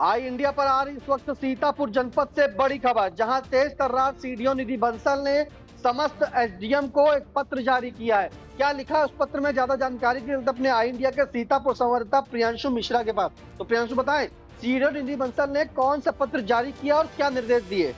आई India पर आ रही इस वक्त सीतापुर जनपद से बड़ी खबर, जहां तेज तर्रार सीडीओ निधि बंसल ने समस्त एसडीएम को एक पत्र जारी किया है। क्या लिखा है उस पत्र में, ज्यादा जानकारी के लिए अपने आई इंडिया के सीतापुर संवाददाता प्रियांशु मिश्रा के पास। तो प्रियांशु बताएं, सीडीओ निधि बंसल ने कौन सा पत्र जारी किया और क्या निर्देश दिए?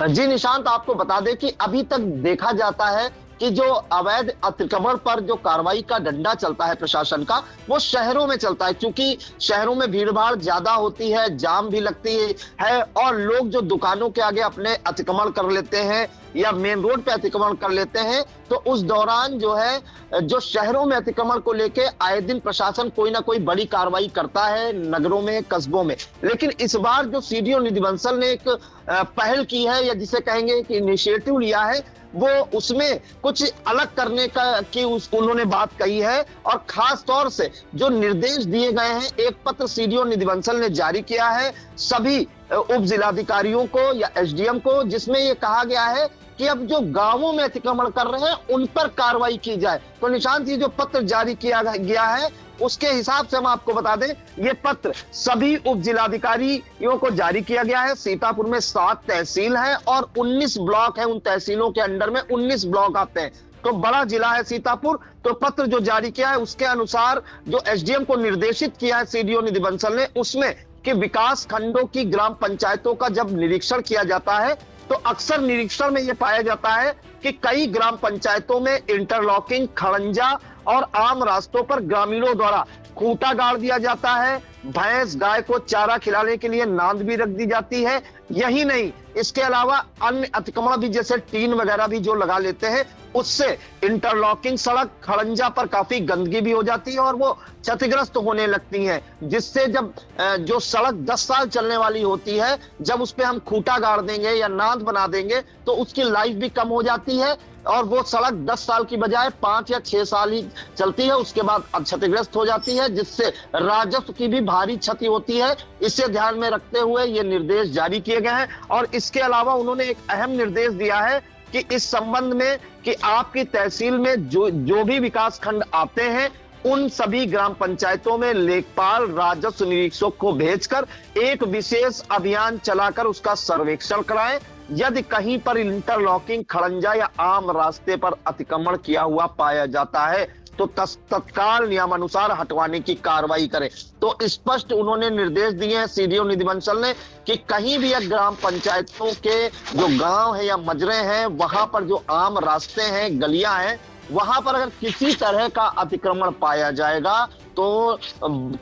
जी निशांत, आपको बता दें कि अभी तक देखा जाता है कि जो अवैध अतिक्रमण पर जो कार्रवाई का डंडा चलता है प्रशासन का, वो शहरों में चलता है, क्योंकि शहरों में भीड़ भाड़ ज्यादा होती है, जाम भी लगती है और लोग जो दुकानों के आगे अपने अतिक्रमण कर लेते हैं या मेन रोड पे अतिक्रमण कर लेते हैं, तो उस दौरान जो है जो शहरों में अतिक्रमण को लेके आए दिन प्रशासन कोई ना कोई बड़ी कार्रवाई करता है नगरों में, कस्बों में। लेकिन इस बार जो सीडीओ निधि बंसल ने एक पहल की है, या जिसे कहेंगे कि इनिशिएटिव लिया है, वो उसमें कुछ अलग करने का की उन्होंने बात कही है। और खास तौर से जो निर्देश दिए गए हैं, एक पत्र सीडीओ निधि बंसल ने जारी किया है सभी उप जिलाधिकारियों को या एसडीएम को, जिसमें ये कहा गया है कि अब जो गांवों में अतिक्रमण कर रहे हैं उन पर कार्रवाई की जाए। तो निशांत, ये जो पत्र जारी किया गया है उसके हिसाब से हम आपको बता दें, ये पत्र सभी उप जिलाधिकारियों को जारी किया गया है। सीतापुर में 7 तहसील हैं और 19 ब्लॉक हैं। उन तहसीलों के अंडर में 19 ब्लॉक आते हैं, तो बड़ा जिला है सीतापुर। तो पत्र जो जारी किया है उसके अनुसार जो एसडीएम को निर्देशित किया है सीडीओ निधि बंसल ने, उसमें कि विकास खंडों की ग्राम पंचायतों का जब निरीक्षण किया जाता है तो अक्सर निरीक्षण में यह पाया जाता है कि कई ग्राम पंचायतों में इंटरलॉकिंग, खड़ंजा और आम रास्तों पर ग्रामीणों द्वारा खूंटा गाड़ दिया जाता है। भैंस गाय को चारा खिलाने के लिए नांद भी रख दी जाती है। यही नहीं, इसके अलावा अन्य अतिक्रमण भी, जैसे टीन वगैरह भी जो लगा लेते हैं, उससे इंटरलॉकिंग सड़क खड़ंजा पर काफी गंदगी भी हो जाती है और वो क्षतिग्रस्त होने लगती है, जिससे जब जो सड़क 10 साल चलने वाली होती है, जब उस पर हम खूंटा गाड़ देंगे या नांद बना देंगे तो उसकी लाइफ भी कम हो जाती है और वो सड़क 10 साल की बजाय 5 या 6 साल ही चलती है, उसके बाद क्षतिग्रस्त हो जाती है, जिससे राजस्व की भी भारी क्षति होती है। इसे ध्यान में रखते हुए ये निर्देश जारी किए गए हैं। और इसके अलावा उन्होंने एक अहम निर्देश दिया है कि इस संबंध में कि आपकी तहसील में जो भी विकास खंड आते हैं, उन सभी ग्राम पंचायतों में लेखपाल, राजस्व निरीक्षक को भेजकर एक विशेष अभियान चलाकर उसका सर्वेक्षण कराएं। यदि कहीं पर इंटरलॉकिंग, खड़ंजा या आम रास्ते पर अतिक्रमण किया हुआ पाया जाता है तो तत्काल नियमानुसार हटवाने की कार्रवाई करें। तो स्पष्ट उन्होंने निर्देश दिए हैं सीडीओ निधि बंसल ने कि कहीं भी ग्राम पंचायतों के जो गांव है या मजरे हैं, वहां पर जो आम रास्ते हैं, गलियां हैं, वहां पर अगर किसी तरह का अतिक्रमण पाया जाएगा तो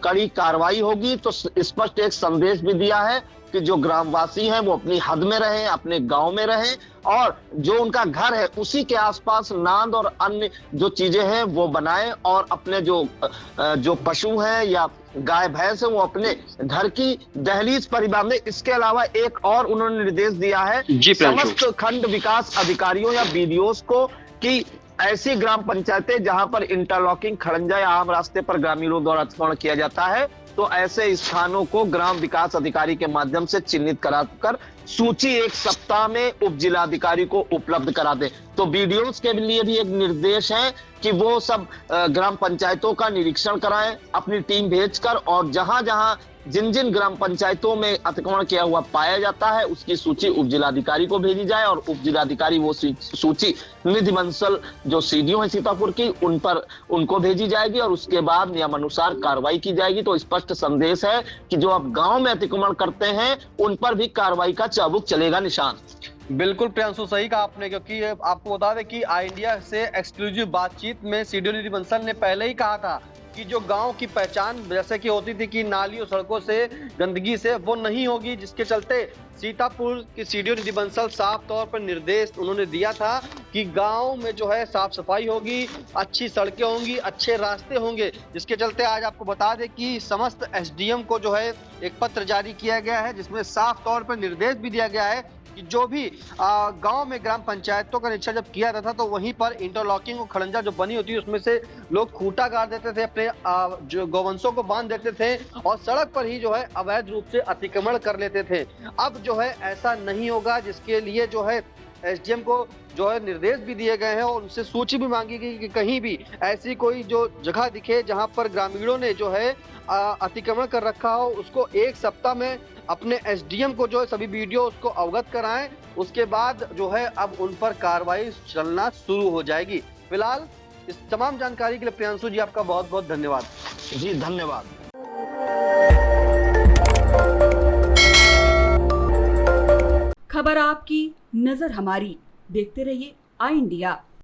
कड़ी कार्रवाई होगी। तो स्पष्ट एक संदेश भी दिया है कि जो ग्रामवासी हैं वो अपनी हद में रहें, अपने गांव में रहें और जो उनका घर है उसी के आसपास नांद और अन्य जो चीजें हैं वो बनाएं और अपने जो पशु हैं या गाय भैंस है वो अपने घर की दहलीज पर ही बांधे। इसके अलावा एक और उन्होंने निर्देश दिया है समस्त खंड विकास अधिकारियों या बीडीओ को कि ऐसी ग्राम पंचायतें जहां पर इंटरलॉकिंग, खड़ंजा या आम रास्ते पर ग्रामीणों द्वारा अतिक्रमण किया जाता है, तो ऐसे स्थानों को ग्राम विकास अधिकारी के माध्यम से चिन्हित कराकर सूची 1 सप्ताह में उप जिलाधिकारी को उपलब्ध करा दे। तो बीडीओ के लिए भी एक निर्देश है कि वो सब ग्राम पंचायतों का निरीक्षण कराएं अपनी टीम भेजकर, और जहां जहां जिन जिन ग्राम पंचायतों में अतिक्रमण किया हुआ पाया जाता है उसकी सूची उप जिलाधिकारी को भेजी जाए और उप जिलाधिकारी वो सूची निधि बंसल जो सीडीओ है सीतापुर की उनको भेजी जाएगी और उसके बाद नियमानुसार कार्रवाई की जाएगी। तो स्पष्ट संदेश है कि जो अब गांव में अतिक्रमण करते हैं उन पर भी कार्रवाई का चाबुक चलेगा। निशान, बिल्कुल प्रियांशु, सही कहा आपने, क्योंकि आपको बता दें कि आई इंडिया से एक्सक्लूसिव बातचीत में सीडीओ निधि बंसल ने पहले ही कहा था कि जो गांव की पहचान जैसे कि होती थी कि नालियों, सड़कों से, गंदगी से, वो नहीं होगी, जिसके चलते सीतापुर की सीडीओ निधि बंसल साफ तौर पर निर्देश उन्होंने दिया था कि गांव में जो है साफ सफाई होगी, अच्छी सड़कें होंगी, अच्छे रास्ते होंगे। जिसके चलते आज आपको बता दें कि समस्त एसडीएम को जो है एक पत्र जारी किया गया है, जिसमें साफ तौर पर निर्देश भी दिया गया है कि जो भी गांव में ग्राम पंचायतों का निरीक्षण जब किया जाता था तो वहीं पर इंटरलॉकिंग और खड़ंजा जो बनी होती है उसमें से लोग खूंटा गाड़ देते थे, अपने जो गौवंशों को बांध देते थे और सड़क पर ही जो है अवैध रूप से अतिक्रमण कर लेते थे। अब जो है ऐसा नहीं होगा, जिसके लिए जो है एसडीएम को जो है निर्देश भी दिए गए हैं और उनसे सूची भी मांगी गई कि कहीं भी ऐसी कोई जो जगह दिखे जहां पर ग्रामीणों ने जो है अतिक्रमण कर रखा हो, उसको 1 सप्ताह में अपने एसडीएम को जो है सभी वीडियो उसको अवगत कराएं। उसके बाद जो है अब उन पर कार्रवाई चलना शुरू हो जाएगी। फिलहाल इस तमाम जानकारी के लिए प्रियांशु जी आपका बहुत बहुत धन्यवाद। जी धन्यवाद। खबर आपकी, नजर हमारी। देखते रहिए आई इंडिया।